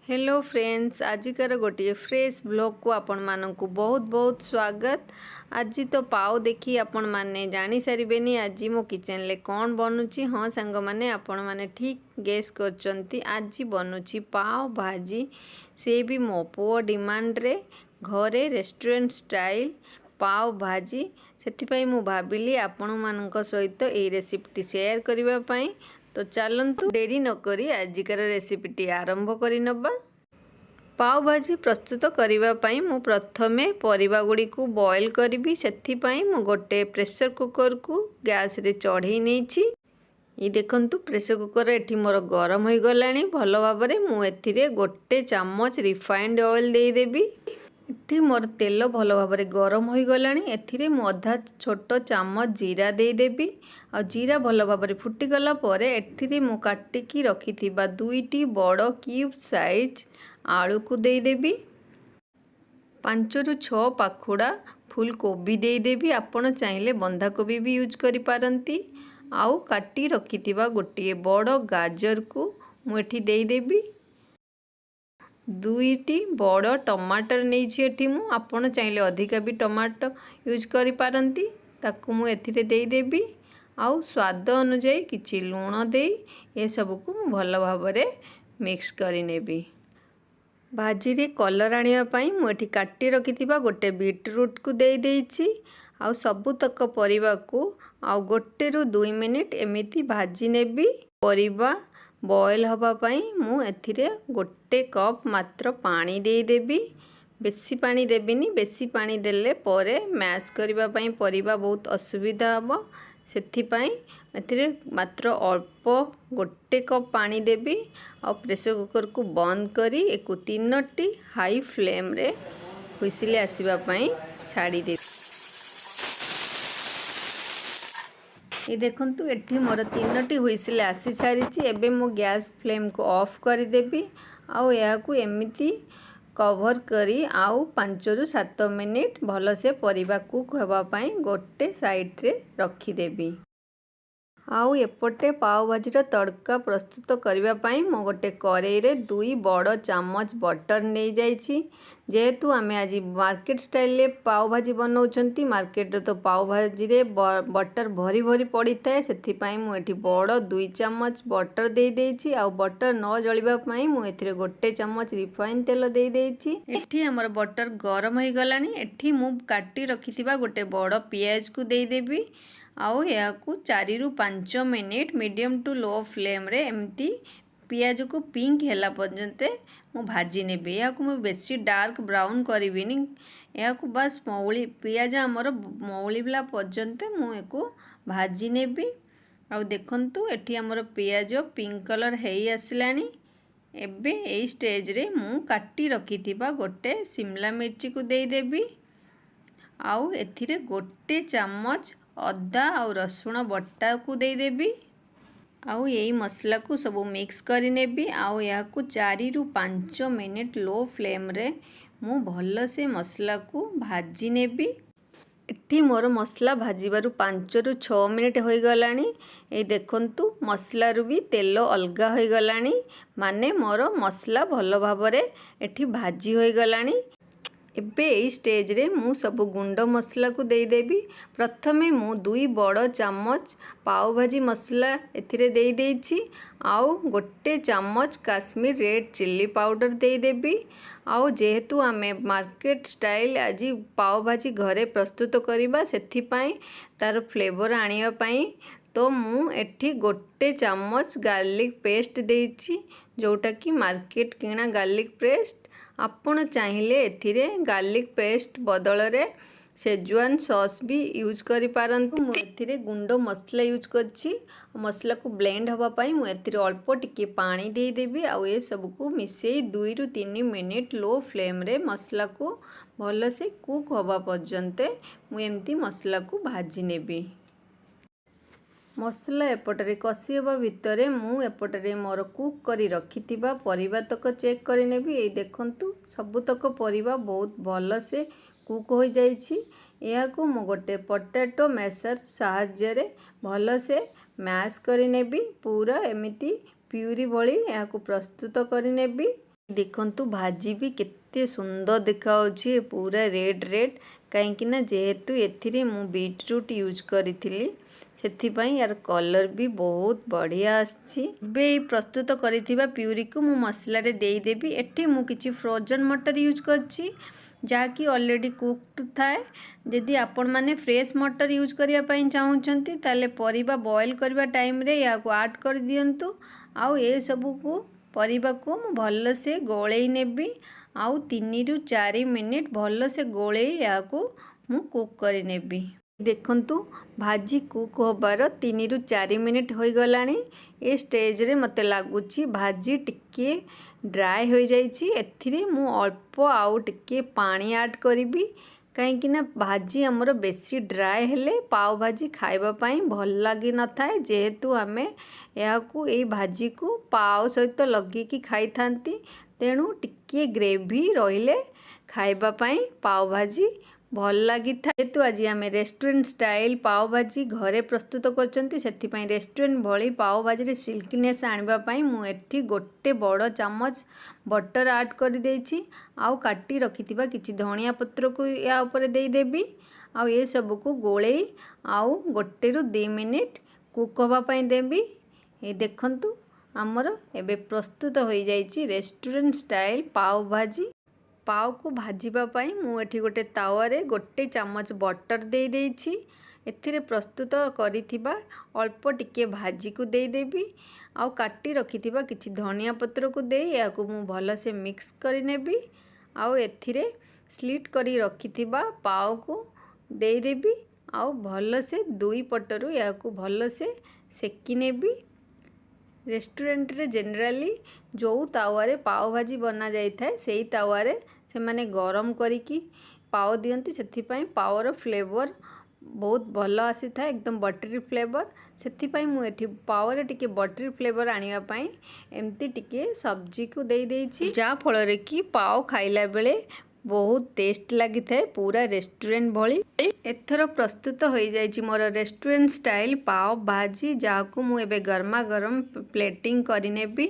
Hello friends, आजिकार गोटे fresh blog को आपण मानक बहुत बहुत स्वागत। आज तो पाव देखी आपण माने जानी सारे आज मो किचन ले कौन बनूची। हाँ सांग माने आपण माने ठीक गेस करचंती। आज बनूची पाव भाजी, से भी मो पुओ डिमांड रे घरे रेस्टोरेंट स्टाइल पाव भाजी। से मु भाविली आपण मानक सहित ए रेसिपीटी शेयर करबा पई। तो चलतु देरी न करी आजिकार रेसिपीटी आरंभ करि नबा। पाव भाजी प्रस्तुत करने पाई मु प्रथमे परिबा गुड़ी को बॉयल करी। से मु गोटे प्रेशर कुकर को गैस रे चढ़ई नहीं। ये देखंतु प्रेशर कुकर एठी मोर गरम हो गलानी भल भाव में। मु एथिरे गोटे चामच रिफाइंड ऑयल दे देबी। एठी मोर तेल भल भाव में गरम हो गलानी। एथिरे मु आधा छोट चामच जीरा दे देबी। आ जीरा भल भाव में फुटीगला पर एथिरे मु काटिकी रखिथिबा दुईटी बड़ क्यूब साइज आलू को दे देबी। 5 ରୁ 6 पाखुड़ा फुल कोबी दे देबी। आपण चाहिले बंधा कोबी भी यूज करि पारंती। आउ काटी रखिथिबा गोटे बड़ गाजर को मु एठी दे देबी। दुईटी बड़ टमाटर नहीं एठी मु। आपण चाहिले अधिका भी टमाटर यूज करि पारंती। ताकू मु एथिरे दे देबी। आउ स्वाद अनुसार किछि लूण दे ए सब को मु भल भाव में मिक्स करि नेबी। भाजी रे कलर आनिया पई मु एठी काटी रखिथिबा गोटे बीटरूट को दे देइछि। आउ सबुतक परिबा को आउ गोटे रु 2 मिनिट एमिति भाजी नेबी। परिबा बॉयल हवा पई मु एथिरे गोटे कप मात्र पानी दे देबी। बेसी पानी देबिनी। बेसी पानी देले परे मैश करबा पई परिबा बहुत असुविधा हबो। सेथिपाई एथिरे मात्र अल्प गोटे कप पानी देबी। और प्रेशर कुकर को बंद करी एक 3टी हाई फ्लेम रे हुइसिल आसीबा पई छाड़ी दे। ये देखंतु एठी मोर 3टी हुइसिल आसी सारिछि। एबे मो गैस फ्लेम को ऑफ कर देबी। आउ या को एमिति कवर करी आउ 5 ରୁ 7 मिनिट भल से परिबा कुक होबा पई गोटे साइड रे रखी देबी। आउ एपटे पाव भाजी तड़का प्रस्तुत करने पाई मो गोटे कड़ाई रे 2 बड़ चामच बटर नहीं जाइछि। जेहेतु आमे आज मार्केट स्टाइल ले पाव भाजी बनाउछंती। मार्केट रे तो पाव भाजी रे बटर भरी भरी पड़ी थाए। सेथि पई मु एठी बड़ 2 चामच बटर दे देइछि। आउ बटर न जळिबा पई मु एथिरे गोटे चामच रिफाइन तेल दे देइछि। एठी हमर बटर गरम हो गलानी। एठी मु काटी रखिथिबा गोटे बड़ पियाज को दे देबी। आउ या को 4 ରୁ 5 minute medium to low flame रे एमती पियाज को पिंक हैला पर्यंत मु भाजी नेबी। या को मु बेसी डार्क ब्राउन करिविनी। या को बस मौली पियाज हमर मौलीला पर्यंत मु एको भाजी नेबी। आउ देखंतु एठी हमर पियाज पिंक कलर हेई आसिलानी। एबे ए स्टेज रे मु काटी रखिथिबा गोटे शिमला मिर्ची को दे देबी। आउ एथिरे गोटे चामच अदा और रसुण बट्टा को दे देबी। आउ यही मसला को सब मिक्स करि नेबी। आउ या को 4 ରୁ 5 मिनिट लो फ्लेम रे मु भल से मसला को भाजी नेबी। एठी मोर मसला भाजीबारु 5 ରୁ 6 मिनिट हो गलानी। ए देखंतु मसला रु भी तेल अलगा हो गलानी। माने मोर मसला भल भाव रे एठी भाजी हो गलानी। एबे ए स्टेज रे मु सब गुंड मसला को दे देबी। प्रथमे मु 2 बड़ चामच पाव भाजी मसला एथिरे दे देइछि। आउ गोटे चामच काश्मीर रेड चिल्ली पाउडर दे देबी। आउ जेहेतु आमे मार्केट स्टाइल आज पाव भाजी घरे प्रस्तुत करिबा सेथि पई तार फ्लेवर आनिया पई तो मु एठी गोटे चामच गार्लिक पेस्ट देइछि। जोटा कि मार्केट किणा गार्लिक पेस्ट। आपण चाहिले एथिरे गार्लिक पेस्ट बदल रे शेजवान सॉस भी यूज करि पारंतु। मु एथिरे गुंड मसला यूज करछि। मसला को ब्लेंड हवा पाई मु एथिरे अल्प टिके पानी दे देबी। आ ए सब को मिसेई 2 ରୁ 3 मिनिट लो फ्लेम रे मसला को भल से कुक हवा पर्यंत मु एमती मसला को भाजी नेबी। मसला एपटरे कषि हवा भितर मु एपटरे मोर कुक करी रखिथिबा परिबा तक चेक करि नेबी। ए देखंतु सबुतक परिबा बहुत भल से कुक हो जाइछि। या को मु गोटे पोटैटो मैशर साहाय्य रे भल से मैश करि नेबी। पूरा एमिति प्यूरी भली या को प्रस्तुत करि नेबी। देखंतु भाजी भी केते सुंदर दिखाउछि पूरा रेड रेड कहीं ना जेहेतु एथिरे मु बीटरूट यूज करिथिली सेथिपाई यार कलर भी बहुत बढ़िया आछि। बे प्रस्तुत करिथिबा प्यूरी को मु मसला रे देई देबी। एठी मु किछि फ्रोजन मटर यूज करछि जहाँकि ऑलरेडी कुक्ड थाए। यदि आपण माने फ्रेश मटर यूज करिया पई चाहउछंती ताले परिबा बॉईल करबा टाइम रे या को ऐड कर दियंतु। आउ ए सब को परिबा को मु भल से गोळेई नेबी आउ 3 रु 4 मिनिट भल से गोळेई या को मु कुक करि नेबी। देखंतु भाजी कुक होबार 3 रु 4 मिनिट हो गलानी। ए स्टेज रे मते लागुची भाजी टिके ड्राई हो जाइछि। एथिरे मु अल्प आउ टिके पानी ऐड करिबी कहीं ना भाजी हमर बेसी ड्राई हेले पाव भाजी खाइबा पाई भल लागी न थाए। जेहेतु आमे याकू ए भाजी को पाव सहित लगी की खाई थांती तेणु टिके ग्रेवी रहिले खाइबा पाई पाव भाजी भल लगी था। जेहेतु आज आम रेस्टोरेंट स्टाइल पाव भाजी घरे प्रस्तुत करछंती सेथिपाई रेस्टोरेंट भली पाव भाजी सिल्कनेस आनिबा पाई मु एठी गोटे बड़ चामच बटर ऐड कर देछि। आउ काटी रखिथिबा किछि धनिया पत्र को या ऊपर देई देबी। आउ ए सब को गोळेई आउ गोटे रु 2 मिनिट कुक होबा पाई देबी। ए देखंतु हमर एबे प्रस्तुत हो जाइछि रेस्टोरेंट स्टाइल पाव भाजी। पाव को भाजीबा पाई मु एठी गोटे तावारे गोटे चामच बटर दे देछि। एथिरे प्रस्तुत करिथिबा अल्प टिके भाजी को दे देबी। आउ काटी रखिथिबा किछि धनिया पत्र को दे या को मु भल से मिक्स करि नेबी। आउ एथिरे स्लिट करी रखिथिबा पाव को दे देबी। आउ भल से दुई पटरु या को भल से सेकी नेबी। रेस्टोरेंट रे जनरली जो तावारे पाव भाजी बना जाई थाए सेही तावारे से माने गरम करिकी पाव दियंती सेथिपाई पावर फ्लेवर बहुत भल आसी थाए एकदम बटरी फ्लेवर। सेथिपाई मु एठी पावर टिके बटरी फ्लेवर आनिबा पाई एमती टिके सब्जी को दे देछि जा फल रे कि पाव खाइला बेले बहुत टेस्ट लगी थाए पूरा रेस्टोरेंट भली। एथर प्रस्तुत हो जाइछि मोर रेस्टोरेंट स्टाइल पाव भाजी जाको मु एबे गरमा गरम प्लेटिंग करि नेबी।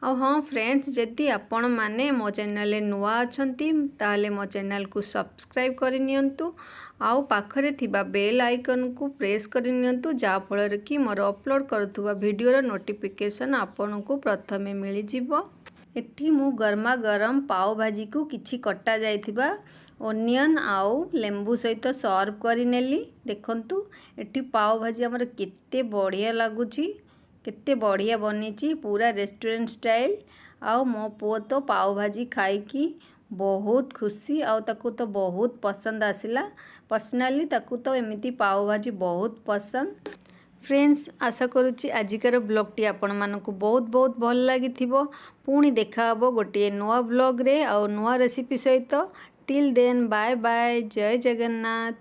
और हाँ फ्रेंड्स जदि आपण माने मो चैनल नुआ अछंती ताले मो चैनल को सब्सक्राइब करि नियंतु आउ पाखरे थिबा बेल आइकन को प्रेस करि नियंतु जा फल कि मोर अपलोड करुवा वीडियो नोटिफिकेशन आपण को प्रथमे मिली जिवो। एठी मु गरमा गरम पाव भाजी को किछि कटा जाइथिबा ओनियन आउ लेंबू सहित सर्व करि नेली। देखंतु एठी पाव भाजी हमर केते बढ़िया लागुची केते बढ़िया बनीची पूरा रेस्टोरेंट स्टाइल। आउ मो पुओ तो पाव भाजी खाइकी बहुत खुशी आउ ताकू तो बहुत पसंद आसिला। पर्सनली ताकू तो एमिती पाव भाजी बहुत पसंद। फ्रेंड्स आशा करुच्ची आजिकार ब्लॉगटी आपण मानकु बहुत बहुत भल लागिथिबो। पुणी देखा हबो गोटे नुआ ब्लॉग रे आउ नुआ रेसिपी सहित। टिल देन बाय बाय जय जगन्नाथ।